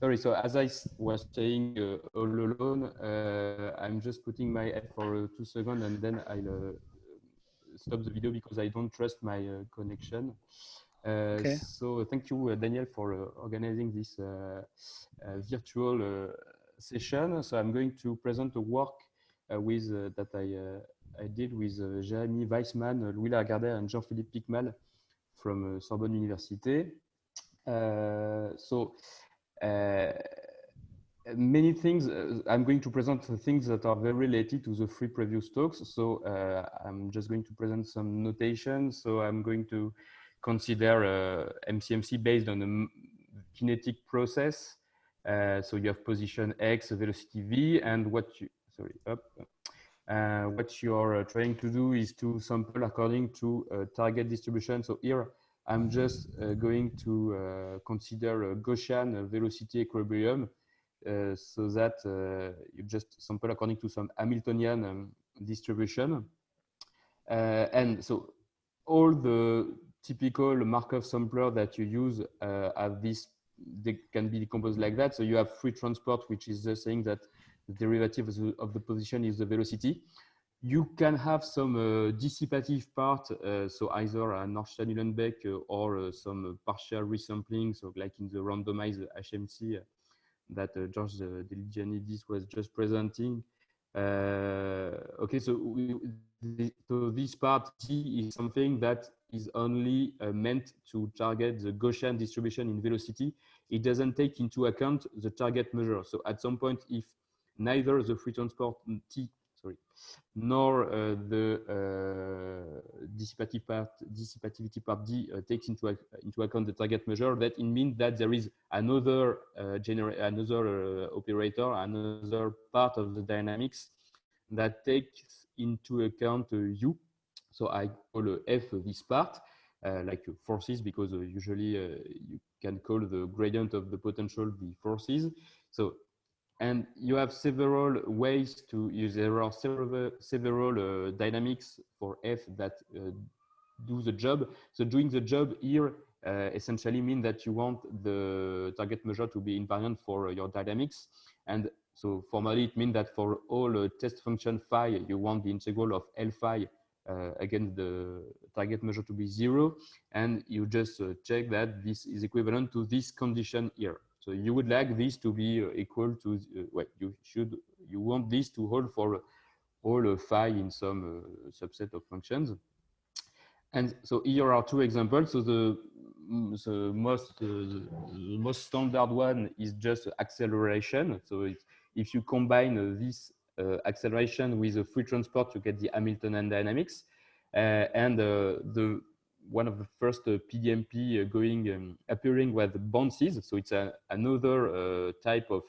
Sorry, so as I was saying all alone, I'm just putting my head for 2 seconds and then I'll stop the video because I don't trust my connection. Okay. So thank you, Daniel, for organizing this virtual session. So I'm going to present a work with that I did with Jérémy Weissman, Louis Lagardère, and Jean-Philippe Picmal from Sorbonne Université. So many things. I'm going to present things that are very related to the three previous talks. So I'm just going to present some notation. So I'm going to consider MCMC based on a kinetic process. So you have position x, velocity v, and what you what you're trying to do is to sample according to target distribution. So here I'm just going to consider a Gaussian velocity equilibrium. So that you just sample according to some Hamiltonian distribution. And so all the typical Markov sampler that you use have this, they can be decomposed like that. So you have free transport, which is just saying that the derivative of the position is the velocity. You can have some dissipative part, so either an Norstein-Uhlenbeck or some partial resampling, so like in the randomized HMC that George Deligianidis was just presenting. Okay, so so this part G is something that is only meant to target the Gaussian distribution in velocity. It doesn't take into account the target measure. So at some point, if neither the free transport T, sorry, nor the dissipativity part D takes into account the target measure, that it means that there is another operator, another part of the dynamics that takes into account U. So I call F this part, like forces, because usually you can call the gradient of the potential the forces. So and you have several ways to use. There are several dynamics for F that do the job. So doing the job here essentially means that you want the target measure to be invariant for your dynamics. And so formally, it means that for all test function phi, you want the integral of L phi against the target measure to be 0. And you just check that this is equivalent to this condition here. So you would like this to be equal to, well, you want this to hold for all phi in some subset of functions. And so here are two examples. So the most standard one is just acceleration. So if you combine this acceleration with a free transport, you get the Hamiltonian dynamics. And the one of the first PDMP appearing with bounces. So it's another type of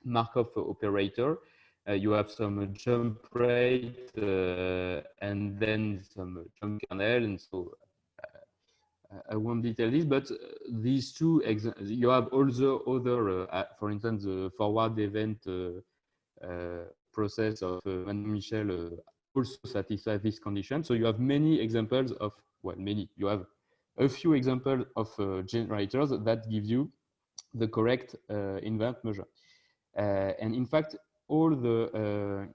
Markov operator. You have some jump rate and then some jump kernel, and so I won't detail this, but these two, you have also other, for instance, the forward event process of Van Michel also satisfy this condition. So you have many examples of, well, many, you have a few examples of generators that give you the correct invariant measure. And in fact, all the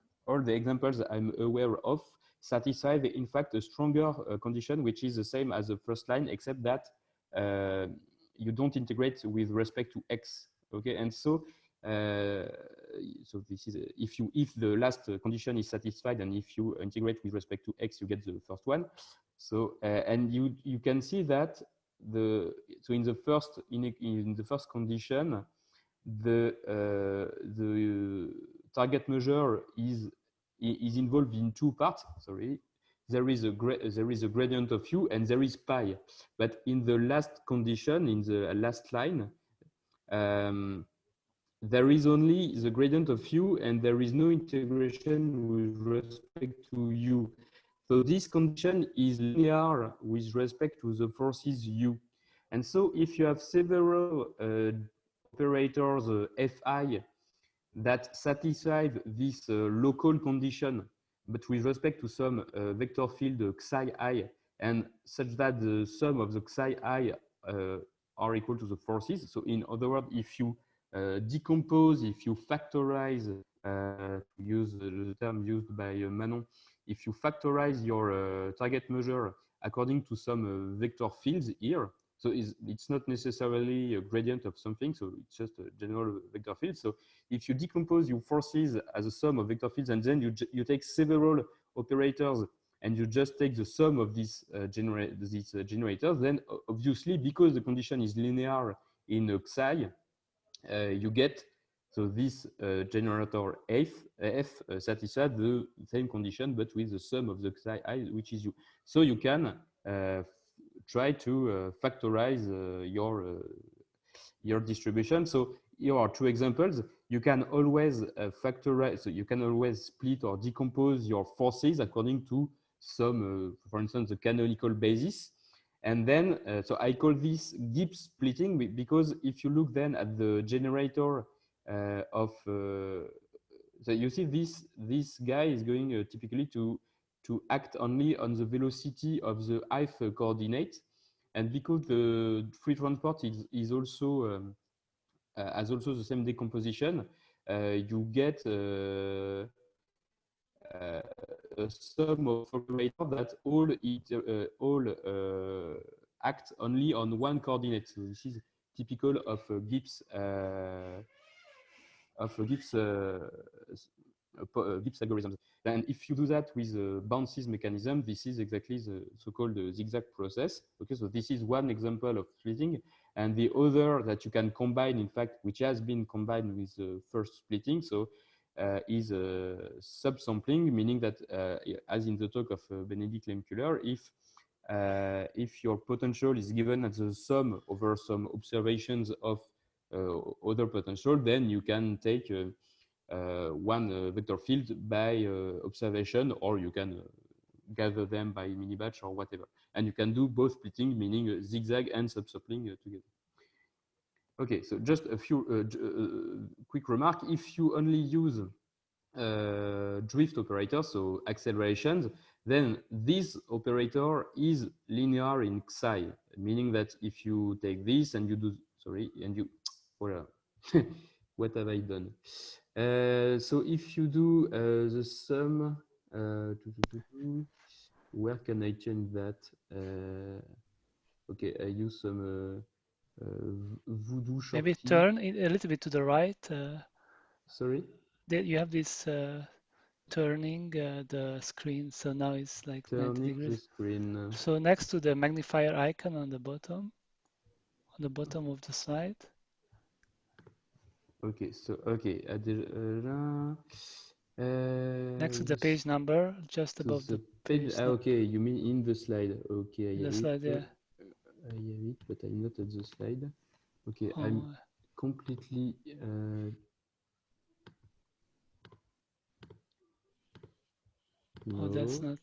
examples I'm aware of satisfy, in fact, a stronger condition, which is the same as the first line, except that you don't integrate with respect to x. Okay, and so so this is if the last condition is satisfied, and if you integrate with respect to x, you get the first one. So and you can see that so in the first condition, the target measure is involved in two parts. Sorry, there is a gradient of u and there is pi. But in the last condition, in the last line, there is only the gradient of u and there is no integration with respect to u. So this condition is linear with respect to the forces u. And so if you have several operators Fi that satisfy this local condition, but with respect to some vector field psi I, and such that the sum of the psi I are equal to the forces. So in other words, if you decompose, if you factorize, to use the term used by Manon, if you factorize your target measure according to some vector fields here, so it's not necessarily a gradient of something, so it's just a general vector field. So if you decompose your forces as a sum of vector fields, and then you take several operators and you just take the sum of these generators, then obviously, because the condition is linear in Xi, you get, so this generator F satisfies the same condition, but with the sum of the Xi I, which is U. So you can try to factorize your distribution. So here are two examples. You can always factorize, so you can always split or decompose your forces according to some, for instance, the canonical basis. And then, so I call this Gibbs splitting, because if you look then at the generator so you see this guy is going typically to act only on the velocity of the ith coordinate, and because the free transport is also has also the same decomposition, you get a sum of operators that all act only on one coordinate. So this is typical of Gibbs Gibbs algorithms. And if you do that with bounces mechanism, this is exactly the so-called zigzag process. Okay, so this is one example of splitting, and the other that you can combine, in fact, which has been combined with the first splitting, so is subsampling, meaning that, as in the talk of Benedict Lehmkuhler, if your potential is given as a sum over some observations of other potential, then you can take one vector field by observation, or you can gather them by mini batch or whatever. And you can do both splitting, meaning zigzag and subsampling together. Okay, so just a few quick remarks. If you only use drift operators, so accelerations, then this operator is linear in Xi, meaning that if you take this and you do, and you, what have I done? So if you do the sum, where can I change that? Okay, I use some voodoo shortcut. Maybe turn it a little bit to the right. Sorry? You have this turning the screen, so now it's like 90 degrees. The screen. So next to the magnifier icon on the bottom of the slide. Okay, so okay, next to the page number, just above the page. Okay, you mean in the slide? Okay, in the slide, yeah. I have it, but I'm not at the slide. Okay, I'm completely. No, that's not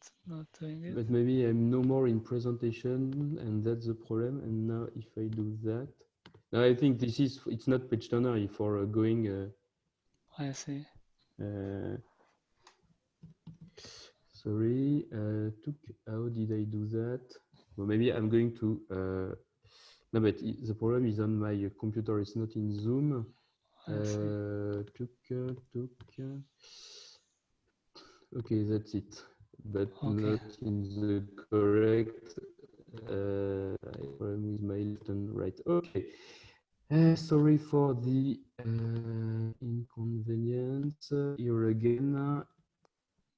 doing it. But maybe I'm no more in presentation, and that's the problem. And now, if I do that, now I think it's not page turner for going. I see. Sorry, how did I do that? Well, maybe I'm going to. No, but the problem is on my computer. It's not in Zoom. Okay, that's it, but not in the correct. Problem with my left and right. Okay. Sorry for the inconvenience. Here again.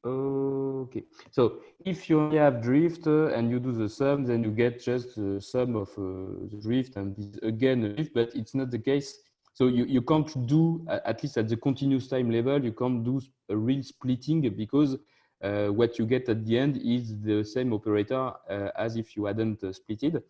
Okay, so if you only have drift and you do the sum, then you get just the sum of the drift and this again a drift, but it's not the case. So you can't do, at least at the continuous time level, you can't do a real splitting, because what you get at the end is the same operator as if you hadn't splitted.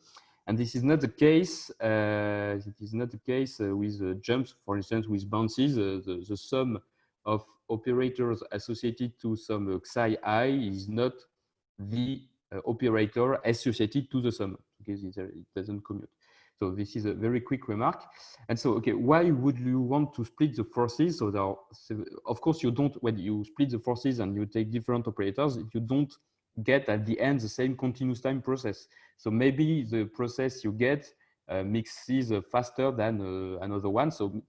And this is not the case. It is not the case with jumps, for instance, with bounces. The sum of operators associated to some Xi I is not the operator associated to the sum, because it doesn't commute. So this is a very quick remark. And so, okay, why would you want to split the forces? So there are, of course, you don't, when you split the forces and you take different operators, you don't get at the end the same continuous time process. So maybe the process you get mixes faster than another one. So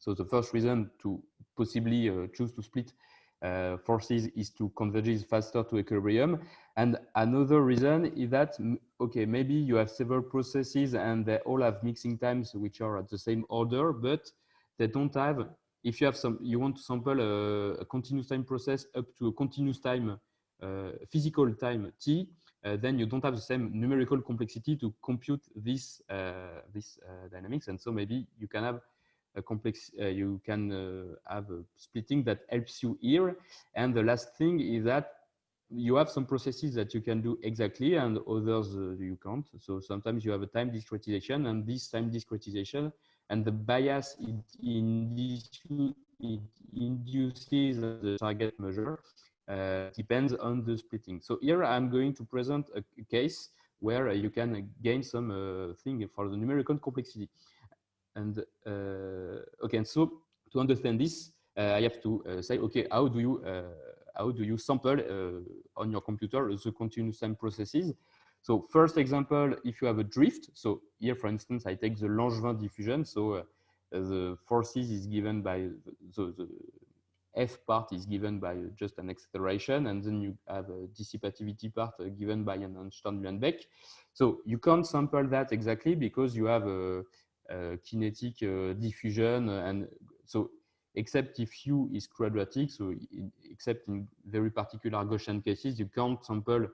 So the first reason to possibly choose to split forces is to converge faster to equilibrium. And another reason is that, okay, maybe you have several processes and they all have mixing times which are at the same order, but they don't have, if you have some, you want to sample a continuous time process up to a continuous time, physical time t, then you don't have the same numerical complexity to compute this dynamics. And so maybe you can have a complex, you can have a splitting that helps you here. And the last thing is that you have some processes that you can do exactly and others you can't. So sometimes you have a time discretization, and this time discretization and the bias it induces the target measure depends on the splitting. So here I'm going to present a case where you can gain some thing for the numerical complexity. And okay, and so to understand this, I have to say, okay, how do you sample on your computer the continuous time processes? So first example, if you have a drift, so here, for instance, I take the Langevin diffusion. So the forces is given by the F part is given by just an acceleration, and then you have a dissipativity part given by an Einstein-Uhlenbeck. So you can't sample that exactly because you have a kinetic diffusion, and so except if U is quadratic, so except in very particular Gaussian cases, you can't sample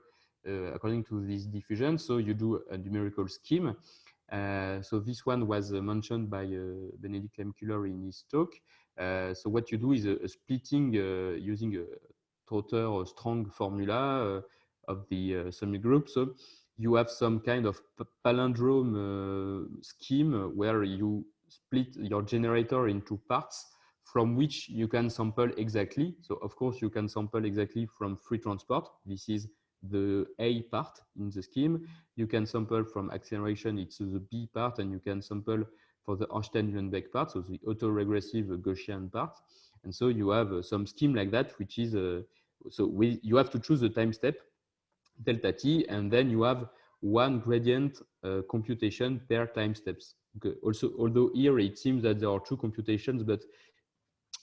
according to this diffusion. So you do a numerical scheme. So this one was mentioned by Benedict Lehmkuhler in his talk. So what you do is a splitting using a Trotter or strong formula of the semi-group. So you have some kind of palindrome scheme where you split your generator into parts from which you can sample exactly. So of course you can sample exactly from free transport. This is the A part in the scheme. You can sample from acceleration, it's the B part, and you can sample for the Einstein-Uhlenbeck part, so the autoregressive Gaussian part. And so you have some scheme like that, which is, you have to choose the time step, delta t, and then you have one gradient computation per time steps. Okay. Also, although here it seems that there are two computations, but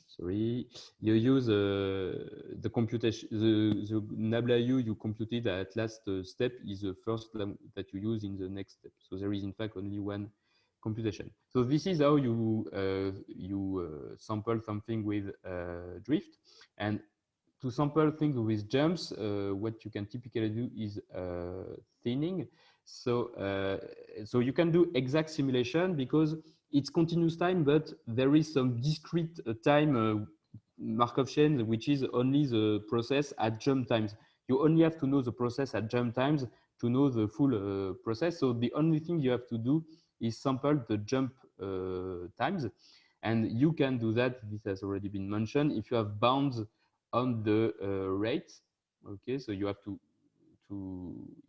sorry, you use the computation, the nabla U you computed at last step is the first that you use in the next step. So there is in fact only one computation. So this is how you sample something with drift. And to sample things with jumps, what you can typically do is thinning. So so you can do exact simulation because it's continuous time, but there is some discrete time Markov chain, which is only the process at jump times. You only have to know the process at jump times to know the full process. So the only thing you have to do is sample the jump times. And you can do that, this has already been mentioned, if you have bounds on the rate. Okay, so you have to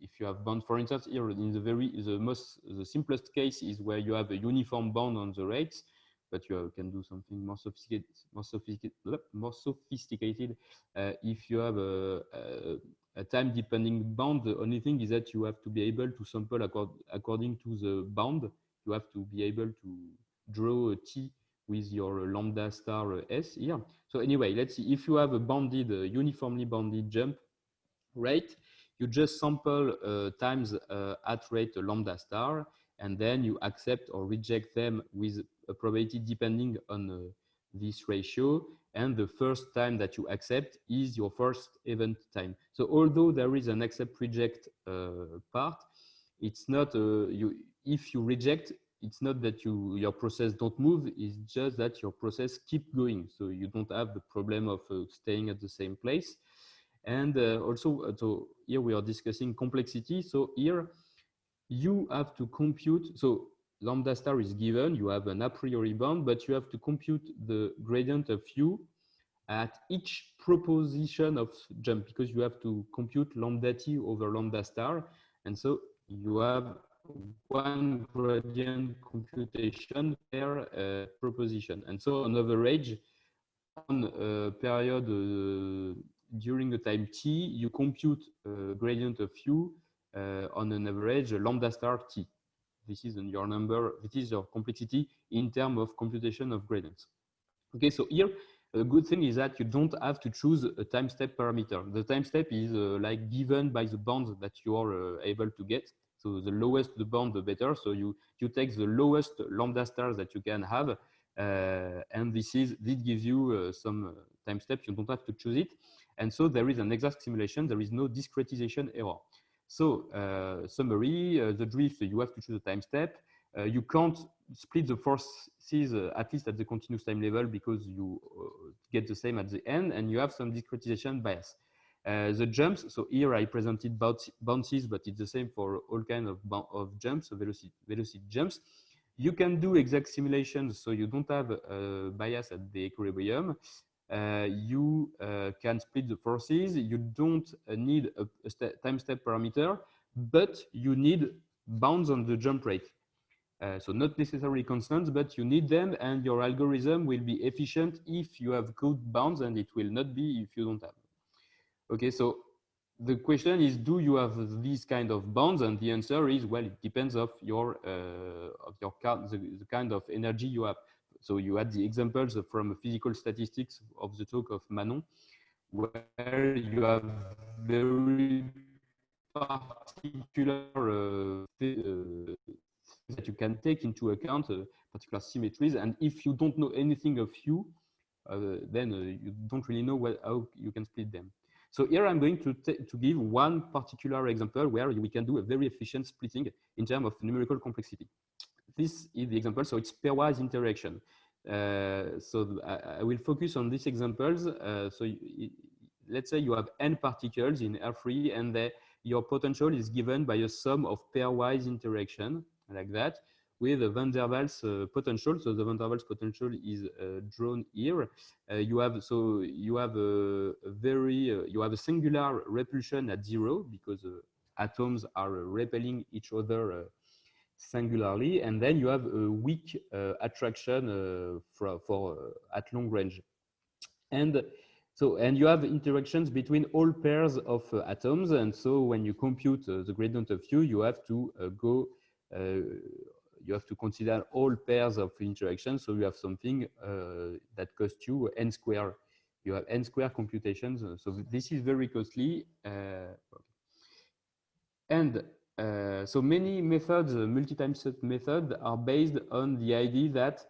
if you have bound, for instance, here in the simplest case is where you have a uniform bound on the rates, but you can do something more sophisticated if you have a time depending bound. The only thing is that you have to be able to sample according to the bound. You have to be able to draw a T with your lambda star S here. So anyway, let's see, if you have a bounded, uniformly bounded jump rate, you just sample times at rate lambda star, and then you accept or reject them with a probability depending on this ratio. And the first time that you accept is your first event time. So although there is an accept reject part, it's not if you reject, it's not that your process don't move, it's just that your process keep going. So you don't have the problem of staying at the same place. And also, so here we are discussing complexity. So here you have to compute, so lambda star is given, you have an a priori bound, but you have to compute the gradient of U at each proposition of jump, because you have to compute lambda t over lambda star. And so you have one gradient computation per proposition. And so on average, on a period during the time t, you compute a gradient of U on an average lambda star t. This is your number, this is your complexity in terms of computation of gradients. Okay, so here a good thing is that you don't have to choose a time step parameter. The time step is like given by the bounds that you are able to get. So the lowest the bound, the better. So you take the lowest lambda stars that you can have, and this gives you some time steps. You don't have to choose it, and so there is an exact simulation. There is no discretization error. So summary: the drift, you have to choose a time step. You can't split the forces at least at the continuous time level because you get the same at the end, and you have some discretization bias. The jumps, so here I presented bounces, but it's the same for all kinds of jumps, so velocity jumps. You can do exact simulations, so you don't have bias at the equilibrium. You can split the forces. You don't need a time step parameter, but you need bounds on the jump rate. So not necessarily constants, but you need them, and your algorithm will be efficient if you have good bounds, and it will not be if you don't have. Okay, so the question is, do you have these kind of bounds? And the answer is, well, it depends of the kind of energy you have. So you had the examples from physical statistics of the talk of Manon, where you have very particular that you can take into account particular symmetries, and if you don't know anything of you, then you don't really know how you can split them. So here I'm going to give one particular example where we can do a very efficient splitting in terms of numerical complexity. This is the example, so it's pairwise interaction. So I will focus on these examples. Let's say you have n particles in R3, and your potential is given by a sum of pairwise interaction, like that, with a van der Waals potential. So the van der Waals potential is drawn here. You have a singular repulsion at 0 because atoms are repelling each other singularly, and then you have a weak attraction at long range, and you have interactions between all pairs of atoms, and so when you compute the gradient of U, you have to consider all pairs of interactions. So you have something that costs you n square. You have n square computations. So this is very costly. And so many methods, multi-time set methods, are based on the idea that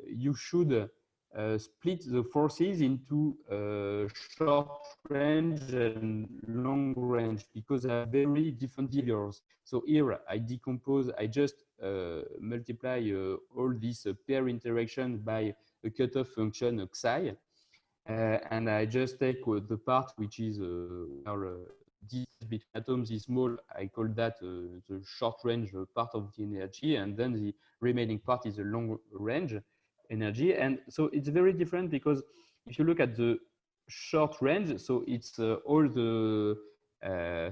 you should split the forces into short range and long range because they are very different behaviors. So here I just multiply all these pair interactions by a cutoff function xi, and I just take the part which is distance between atoms is small. I call that the short range part of the energy, and then the remaining part is the long range energy. And so it's very different because if you look at the short range, so it's all the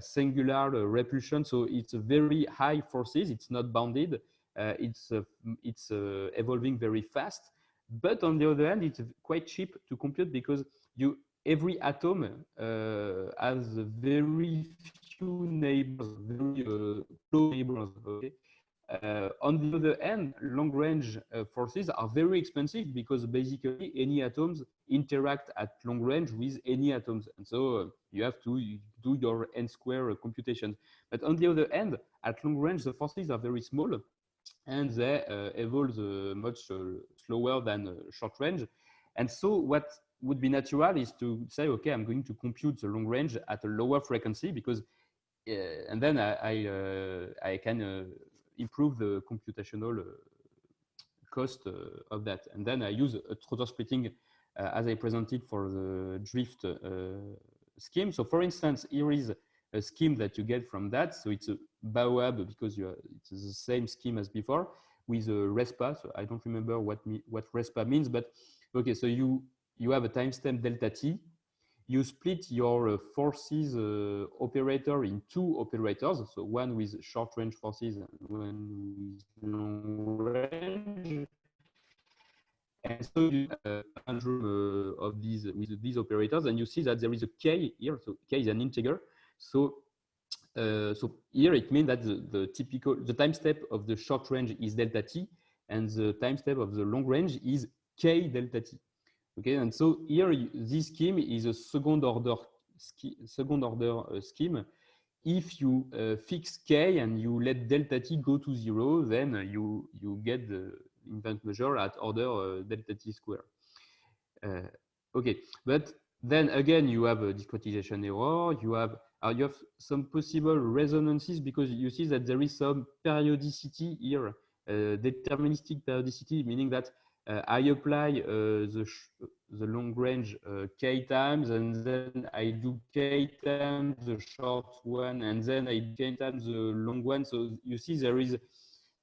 singular repulsion. So it's very high forces. It's not bounded. It's evolving very fast. But on the other hand, it's quite cheap to compute because every atom has very few neighbors, very close neighbors. Okay. On the other hand, long-range forces are very expensive because basically any atoms interact at long range with any atoms, and so you have to do your n square computations. But on the other hand, at long range, the forces are very small, and they evolve much slower than short range. And so what would be natural is to say, okay, I'm going to compute the long range at a lower frequency because, and then I can improve the computational cost of that. And then I use a Trotter splitting as I presented for the drift scheme. So for instance, here is a scheme that you get from that. So it's a Baobab because it's the same scheme as before with a RESPA. So I don't remember what RESPA means, but okay. So you have a timestamp delta t. You split your forces operator in two operators. So one with short range forces and one with long range. And so you of these with these operators, and you see that there is a k here. So k is an integer. So here it means that the time step of the short range is delta t, and the time step of the long range is k delta t. Okay, and so here this scheme is a second order scheme. If you fix k and you let delta t go to 0, then you get the invariant measure at order delta t square. Okay, but then again you have a discretization error. You have some possible resonances because you see that there is some periodicity here, deterministic periodicity, meaning that I apply the long range k times, and then I do k times the short one, and then I do k times the long one. So you see there is,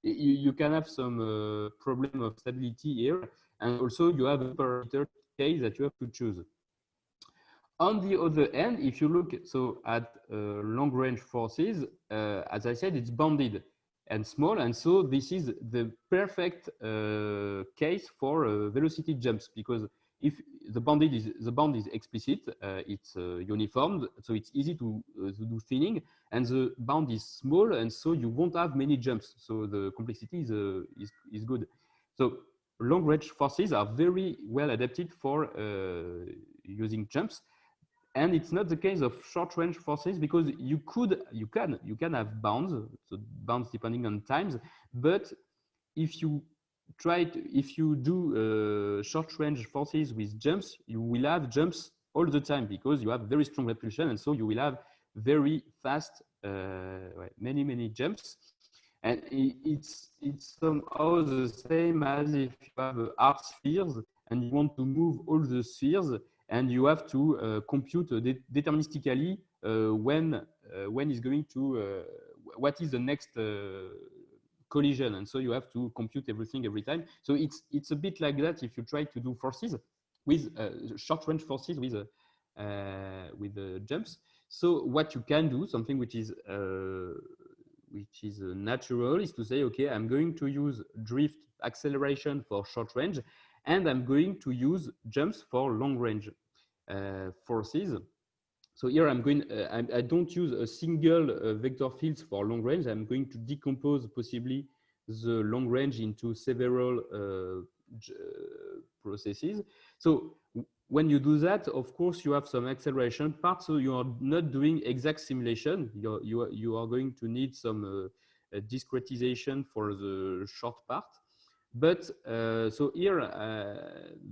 you can have some problem of stability here, and also you have a parameter k that you have to choose. On the other hand, if you look at long range forces, as I said, it's bounded and small, and so this is the perfect case for velocity jumps, because if the bound is explicit, it's uniform, so it's easy to do thinning, and the bound is small, and so you won't have many jumps, so the complexity is good. So long range forces are very well adapted for using jumps. And it's not the case of short range forces, because you can have bounds, so bounds depending on times, but if you do short range forces with jumps, you will have jumps all the time because you have very strong repulsion, and so you will have very fast many jumps. And it's somehow the same as if you have art spheres and you want to move all the spheres, and you have to compute deterministically when is going to what is the next collision, and so you have to compute everything every time. So it's a bit like that if you try to do forces with short range forces with jumps. So what you can do, something which is natural, is to say, okay, I'm going to use drift acceleration for short range, and I'm going to use jumps for long range forces. So here I'm going, I don't use a single vector fields for long range. I'm going to decompose possibly the long range into several processes. So when you do that, of course, you have some acceleration part. So you are not doing exact simulation. You are going to need some discretization for the short part. But so here,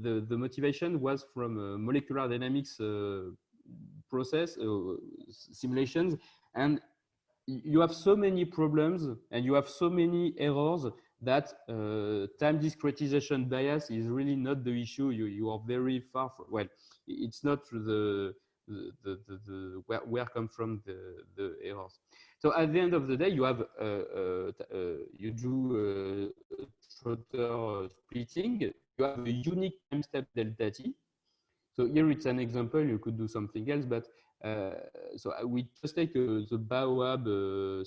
the motivation was from molecular dynamics process simulations, and you have so many problems and you have so many errors that time discretization bias is really not the issue. You are very far from, well, it's not where come from the errors. So at the end of the day, you have you do Trotter splitting. You have a unique time step delta t. So here it's an example. You could do something else, but so we just take the Baobab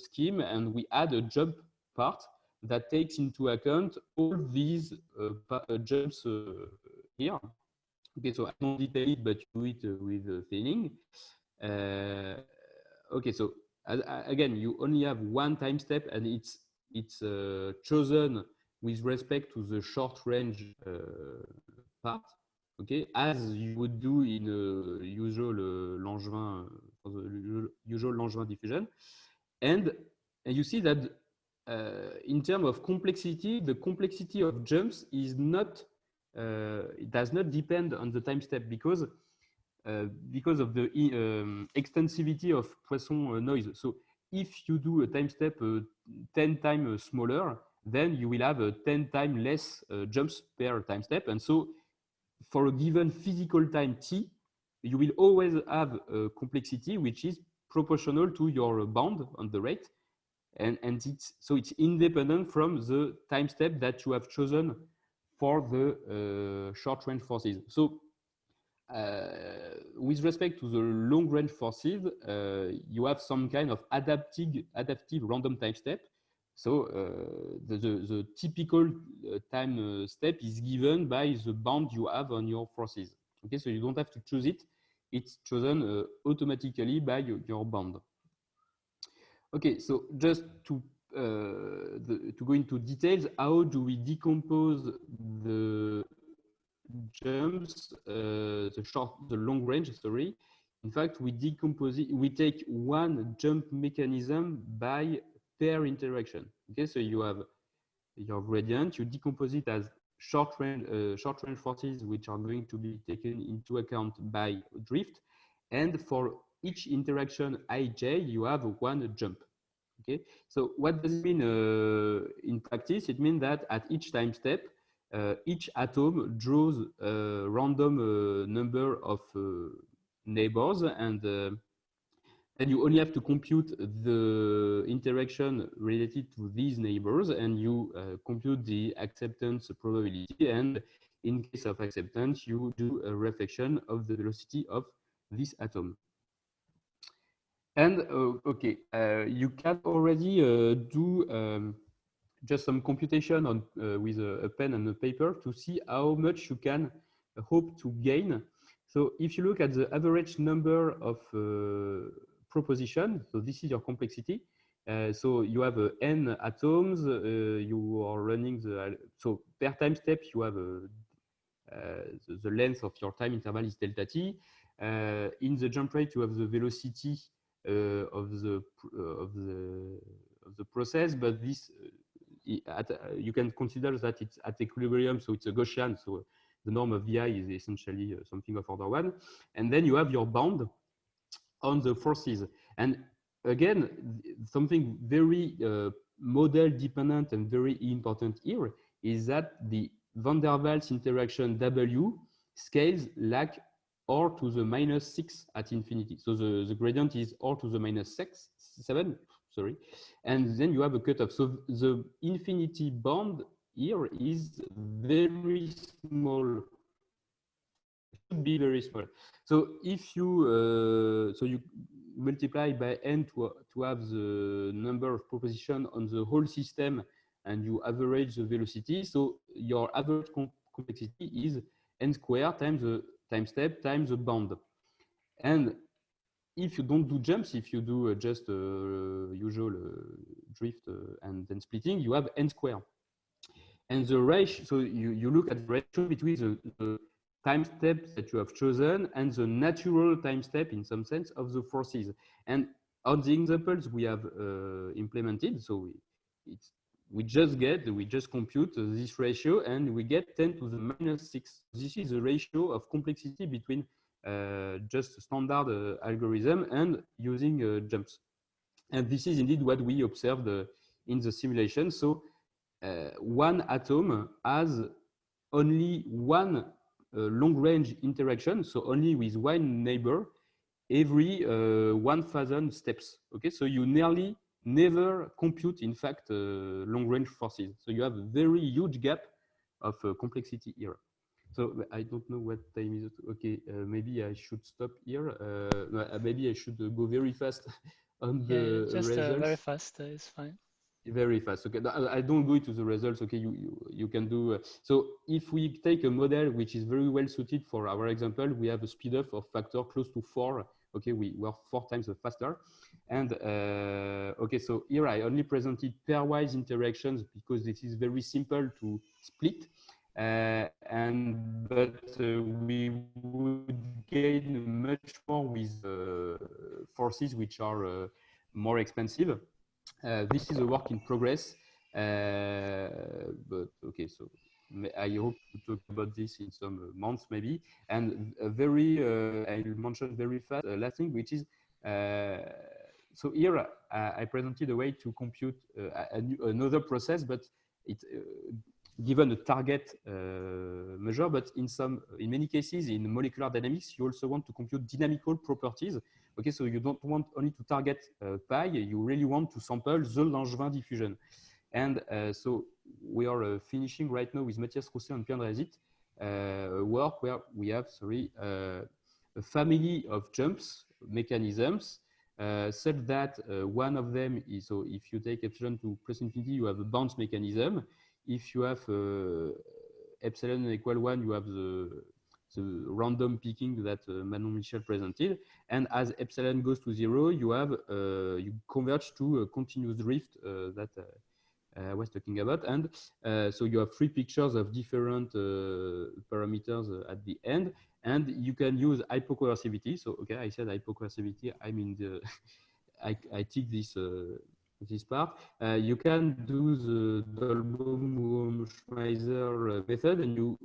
scheme and we add a jump part that takes into account all these jumps here. Okay, so I don't detail it, but you do it with thinning. Okay, so again, you only have one time step, and it's chosen with respect to the short range part. Okay, as you would do in a usual Langevin, for the usual Langevin diffusion, and you see that in terms of complexity, the complexity of jumps is not it does not depend on the time step, because of the extensivity of Poisson noise. So if you do a time step 10 times smaller, then you will have 10 times less jumps per time step, and so for a given physical time t, you will always have a complexity which is proportional to your bound on the rate, and so it's independent from the time step that you have chosen for the short range forces. So with respect to the long range forces, you have some kind of adaptive random time step. So the typical time step is given by the bound you have on your forces. Okay, so you don't have to choose it; it's chosen automatically by your bound. Okay, so just to to go into details, how do we decompose the jumps, the long range, sorry. In fact, we decompose it, we take one jump mechanism by pair interaction. Okay, so you have your gradient, you decompose it as short range forces, which are going to be taken into account by drift. And for each interaction ij, you have one jump. Okay, so what does it mean in practice? It means that at each time step, each atom draws a random number of neighbors, and then you only have to compute the interaction related to these neighbors, and you compute the acceptance probability. And in case of acceptance, you do a reflection of the velocity of this atom. And okay, you can already do just some computation on with a pen and a paper to see how much you can hope to gain. So if you look at the average number of proposition, so this is your complexity. So you have n atoms. You are running so per time step you have the length of your time interval is delta t. In the jump rate, you have the velocity of the process, but this you can consider that it's at equilibrium, so it's a Gaussian. So the norm of VI is essentially something of order 1, and then you have your bound on the forces. And again, something very model dependent and very important here is that the van der Waals interaction W scales like r to the -6 at infinity. So the gradient is r to the -7, sorry. And then you have a cutoff. So the infinity bound here is very small. It should be very small. So if you so you multiply by n to have the number of propositions on the whole system, and you average the velocity. So your average complexity is n squared times the time step times the bound. And if you don't do jumps, if you do just usual drift and then splitting, you have n squared. And the ratio, so you look at the ratio between the time steps that you have chosen and the natural time step, in some sense, of the forces. And on the examples we have implemented, so we just compute this ratio, and we get 10 to the -6. This is the ratio of complexity between just standard algorithm and using jumps. And this is indeed what we observed in the simulation. So one atom has only one long-range interaction, so only with one neighbor every 1,000 steps. Okay, so you nearly never compute, in fact, long-range forces. So you have a very huge gap of complexity here. So I don't know what time is it. Okay, maybe I should stop here. Maybe I should go very fast on the just results. very fast is fine. Very fast. Okay, I don't go into the results. Okay, you can do. So if we take a model which is very well suited for our example, we have a speed up of factor close to 4. Okay, we are 4 times faster. And okay, so here I only presented pairwise interactions because this is very simple to split. But we would gain much more with forces which are more expensive. This is a work in progress, but okay, so I hope to talk about this in some months maybe. And I'll mention very fast last thing, which is so here I presented a way to compute another process, but it given a target measure, but in many cases in molecular dynamics, you also want to compute dynamical properties. Okay, so you don't want only to target pi, you really want to sample the Langevin diffusion. And so we are finishing right now with Matthias Rousset and Pierre Andreazit work where we have, a family of jumps mechanisms such that one of them is, so if you take epsilon to plus infinity, you have a bounce mechanism. If you have epsilon equal 1, you have the the random picking that Manon Michel presented. And as epsilon goes to 0, you have you converge to a continuous drift that I was talking about. And so you have 3 pictures of different parameters at the end, and you can use hypocoercivity. So okay, I said hypocoercivity. I mean the I tick this this part. You can do the Dolbeault-Schmeiser method, and you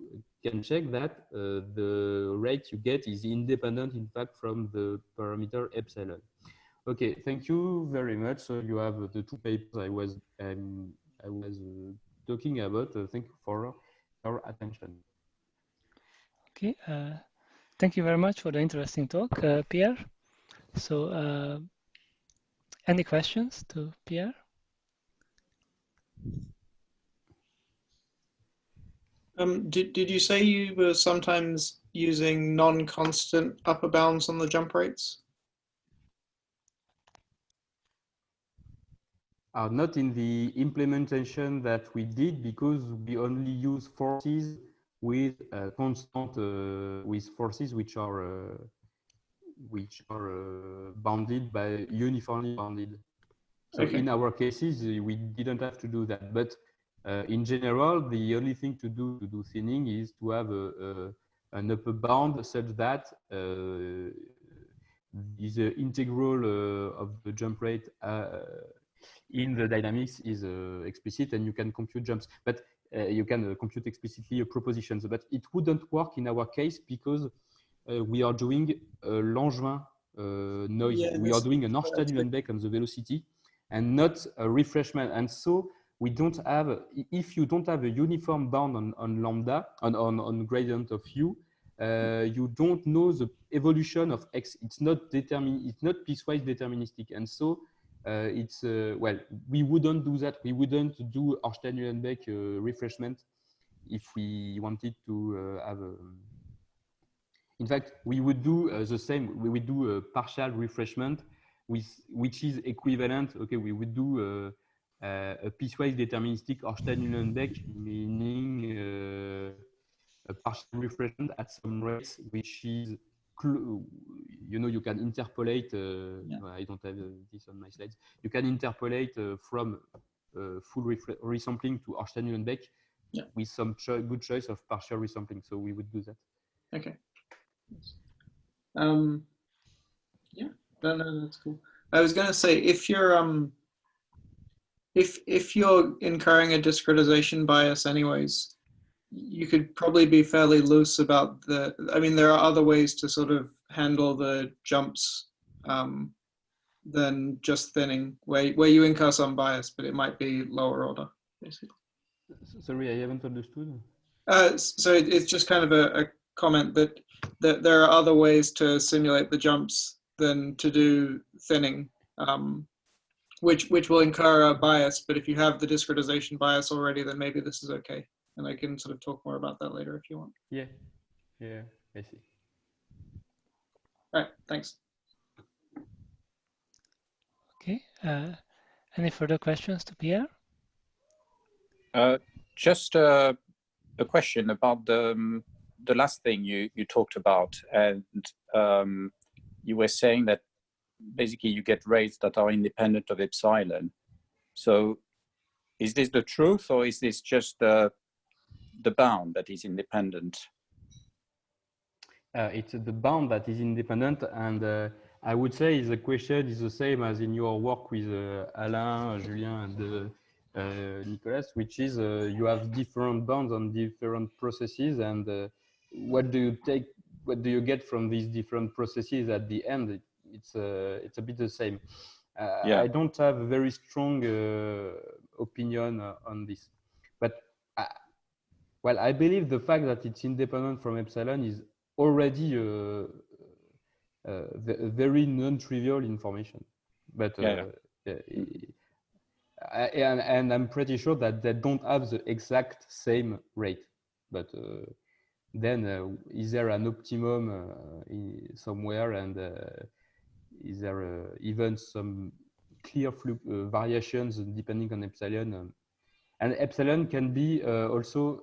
can check that the rate you get is independent, in fact, from the parameter epsilon. Okay, thank you very much. So you have the 2 papers I was talking about. Thank you for your attention. Okay, thank you very much for the interesting talk, Pierre. So, any questions to Pierre? Did you say you were sometimes using non-constant upper bounds on the jump rates? Not in the implementation that we did, because we only use forces with constant with forces which are bounded by uniformly bounded. So Okay. in our cases, we didn't have to do that. But in general, the only thing to do thinning is to have an upper bound such that the integral of the jump rate in the dynamics is explicit, and you can compute jumps. But you can compute explicitly propositions. But it wouldn't work in our case because we are doing a Langevin noise. Yeah, we are doing an Horstein-Uhlenbeck on the velocity, and not a refreshment. And so we don't have, if you don't have a uniform bound on lambda, on gradient of u, you don't know the evolution of x. It's not piecewise deterministic. And so it's, well, we wouldn't do that. We wouldn't do Horstein-Uhlenbeck refreshment if we wanted to have a, in fact, we would do the same. We would do a partial refreshment, which is equivalent. Okay, we would do a piecewise deterministic Horstein-Uhlenbeck, meaning a partial refreshment at some rates, which is, you know, you can interpolate. I don't have this on my slides. You can interpolate from full resampling to Horstein-Uhlenbeck with some good choice of partial resampling. So we would do that. Okay. Yeah, no, that's cool. I was gonna say, if you're incurring a discretization bias anyways, you could probably be fairly loose about the, I mean, there are other ways to sort of handle the jumps than just thinning, where you incur some bias, but it might be lower order, basically. Sorry, I haven't understood. So it's just kind of a comment that there are other ways to simulate the jumps than to do thinning, which will incur a bias. But if you have the discretization bias already, then maybe this is okay. And I can sort of talk more about that later if you want. Yeah, I see. All right, thanks. Okay, any further questions to Pierre? Just a question about the last thing you talked about, and you were saying that basically you get rates that are independent of epsilon. So is this the truth, or is this just the bound that is independent? It's the bound that is independent, and I would say the question is the same as in your work with Alain, Julien, and Nicolas, which is you have different bounds on different processes, and what do you get from these different processes at the end? It's a bit the same. I don't have a very strong opinion on this, but well, I believe the fact that it's independent from epsilon is already a very non-trivial information. But and I'm pretty sure that they don't have the exact same rate. But then is there an optimum somewhere, and is there even some clear variations depending on epsilon? And epsilon can be also,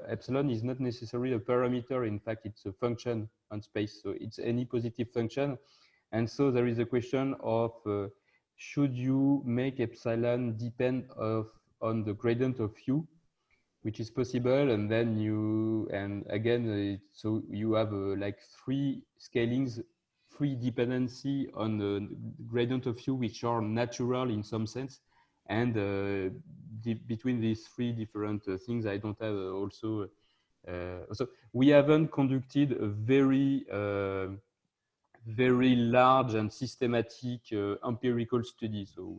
epsilon is not necessarily a parameter. In fact, it's a function on space. So it's any positive function. And so there is a question of should you make epsilon depend on the gradient of u, which is possible. And then so you have like three scalings, three dependency on the gradient of u, which are natural in some sense. And between these three different things, I don't have also. So we haven't conducted a very large and systematic empirical study. So